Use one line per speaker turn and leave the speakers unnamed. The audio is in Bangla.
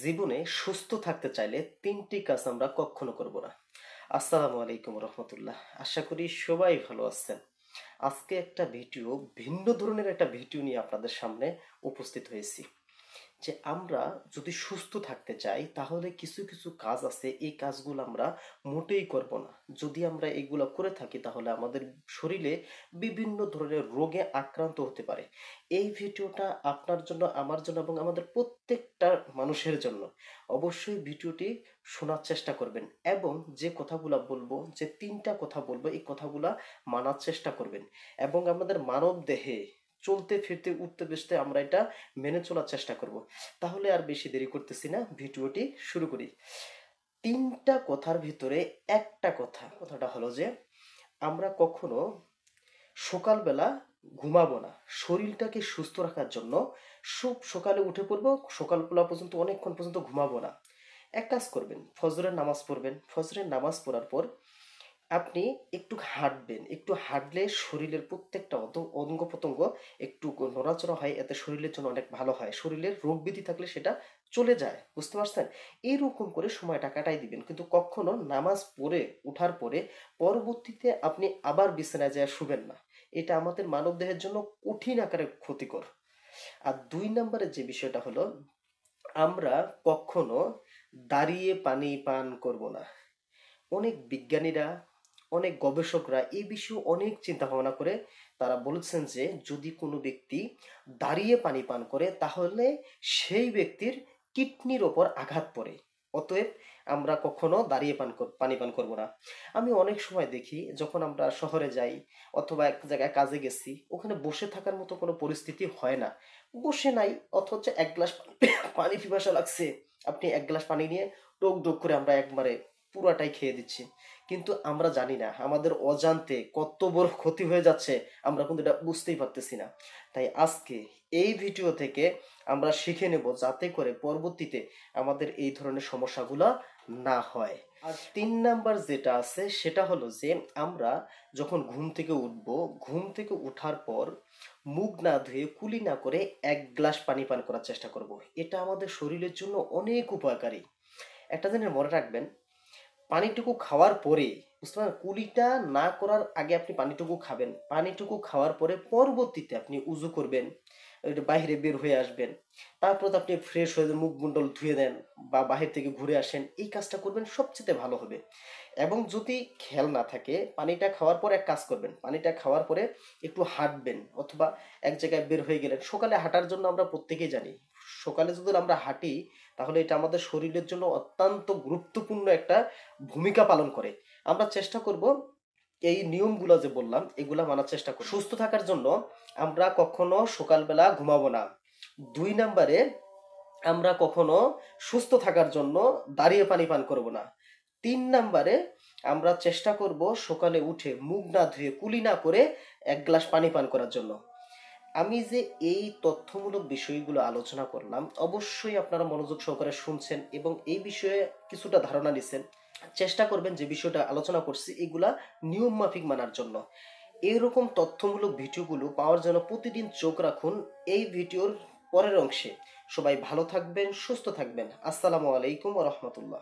জীবনে সুস্থ থাকতে চাইলে তিনটি কাজ আমরা কখনো করব না। আসসালামু আলাইকুম রহমতুল্লাহ। আশা করি সবাই ভালো আছেন। আজকে একটা ভিন্ন ধরনের একটা ভিডিও নিয়ে আপনাদের সামনে উপস্থিত হয়েছি। যে আমরা যদি সুস্থ থাকতে চাই তাহলে কিছু কিছু কাজ আছে, এই কাজগুলো আমরা মোটেই করব না। যদি আমরা এগুলো করে থাকি তাহলে আমাদের শরীরে বিভিন্ন ধরনের রোগে আক্রান্ত হতে পারে। এই ভিডিওটা আপনার জন্য, আমার জন্য এবং আমাদের প্রত্যেকটা মানুষের জন্য। অবশ্যই ভিডিওটি শোনার চেষ্টা করবেন এবং যে কথাগুলো বলবো, যে তিনটা কথা বলবো, এই কথাগুলা মানার চেষ্টা করবেন এবং আমাদের মানব দেহে চলতে ফিরতে উঠতে বসতে আমরা এটা মেনে চলার চেষ্টা করব। তাহলে আর বেশি দেরি করতেছি না, ভিডিওটি শুরু করি। তিনটা কথার ভিতরে একটা কথাটা হলো যে আমরা কখনো সকালবেলা ঘুমাবো না। শরীরটাকে সুস্থ রাখার জন্য সকালে উঠে পড়বো, সকালবেলা পর্যন্ত অনেকক্ষণ পর্যন্ত ঘুমাবো না। এক কাজ করবেন, ফজরের নামাজ পড়বেন। ফজরের নামাজ পড়ার পর আপনি একটু হাঁটবেন। একটু হাঁটলে শরীরের প্রত্যেকটা অঙ্গ প্রত্যঙ্গ একটু নড়াচড়া হয়, এতে শরীরের জন্য অনেক ভালো হয়। শরীরের রোগ ব্যাধি থাকলে সেটা চলে যায়, বুঝতে পারছেন? এইরকম করে সময়টা কাটাই দিবেন, কিন্তু কখনো নামাজ পড়ে উঠার পরে পরবর্তীতে আপনি আবার বিছানায় যায় শুবেন না। এটা আমাদের মানব দেহের জন্য কঠিন আকারে ক্ষতিকর। আর ২ নম্বরের যে বিষয়টা হলো, আমরা কখনো দাঁড়িয়ে পানি পান করব না। অনেক বিজ্ঞানীরা, অনেক গবেষকরা এই বিষয়ে অনেক চিন্তা ভাবনা করে তারা বলেছেন যে যদি কোনো ব্যক্তি দাঁড়িয়ে পানি পান করে তাহলে সেই ব্যক্তির কিডনির ওপর আঘাত পড়ে। অতএব আমরা কখনো দাঁড়িয়ে পানি পান করব না। আমি অনেক সময় দেখি যখন আমরা শহরে যাই অথবা এক জায়গায় কাজে গেছি, ওখানে বসে থাকার মতো কোনো পরিস্থিতি হয় না। বসে নাই, অথচ এক গ্লাস পানি পিপাসা লাগছে, আপনি এক গ্লাস পানি নিয়ে টক টক করে আমরা একবারে পুরাটাই খেয়ে দিচ্ছি। কিন্তু আমরা জানি না আমাদের অজান্তে কত বড় ক্ষতি হয়ে যাচ্ছে, আমরা কিন্তু এটা বুঝতেই পারতেছি না। তাই আজকে এই ভিডিও থেকে আমরা শিখে নেব যাতে করে পরবর্তীতে আমাদের এই ধরনের সমস্যাগুলো না হয়। আর ৩ নাম্বার যেটা আছে সেটা হলো যে আমরা যখন ঘুম থেকে উঠবো, ঘুম থেকে উঠার পর মুখ না ধুয়ে কুলি না করে এক গ্লাস পানি পান করার চেষ্টা করব। এটা আমাদের শরীরের জন্য অনেক উপকারী। একটা জিনিস মনে রাখবেন, পানিটুকু খাওয়ার পরে, বুঝতে পারেন, কুলিটা না করার আগে আপনি পানিটুকু খাবেন। পানিটুকু খাওয়ার পরে পরবর্তীতে আপনি উজু করবেন, একটু বাইরে বের হয়ে আসবেন। তারপর তো আপনি ফ্রেশ হয়ে মুখ মুন্ডল ধুয়ে দেন বা বাহির থেকে ঘুরে আসেন, এই কাজটা করবেন, সবচেয়ে ভালো হবে। এবং যদি খেয়াল না থাকে, পানিটা খাওয়ার পর এক কাজ করবেন, পানিটা খাওয়ার পরে একটু হাঁটবেন অথবা এক জায়গায় বের হয়ে গেলেন। সকালে হাঁটার জন্য আমরা প্রত্যেকেই জানি, সকালে যদি আমরা হাঁটি তাহলে এটা আমাদের শরীরের জন্য অত্যন্ত গুরুত্বপূর্ণ একটা ভূমিকা পালন করে। আমরা চেষ্টা করব এই নিয়মগুলো যে বললাম এগুলা মানার চেষ্টা করব। সুস্থ থাকার জন্য আমরা কখনো সকালবেলা ঘুমাবো না। ২ নম্বরে, আমরা কখনো সুস্থ থাকার জন্য দাঁড়িয়ে পানি পান করব না। ৩ নম্বরে, আমরা চেষ্টা করব সকালে উঠে মুখ না ধুয়ে কুলি না করে এক গ্লাস পানি পান করার জন্য। আমি যে এই তথ্যমূলক বিষয়গুলো আলোচনা করলাম, অবশ্যই আপনারা মনোযোগ সহকারে শুনছেন এবং এই বিষয়ে কিছুটা ধারণা নিছেন। চেষ্টা করবেন যে বিষয়টা আলোচনা করছি এগুলা নিয়ম মাফিক মানার জন্য। এইরকম তথ্যমূলক ভিডিওগুলো পাওয়ার জন্য প্রতিদিন চোখ রাখুন এই ভিডিওর পরের অংশে। সবাই ভালো থাকবেন, সুস্থ থাকবেন। আসসালামু আলাইকুম ওয়া রাহমাতুল্লাহ।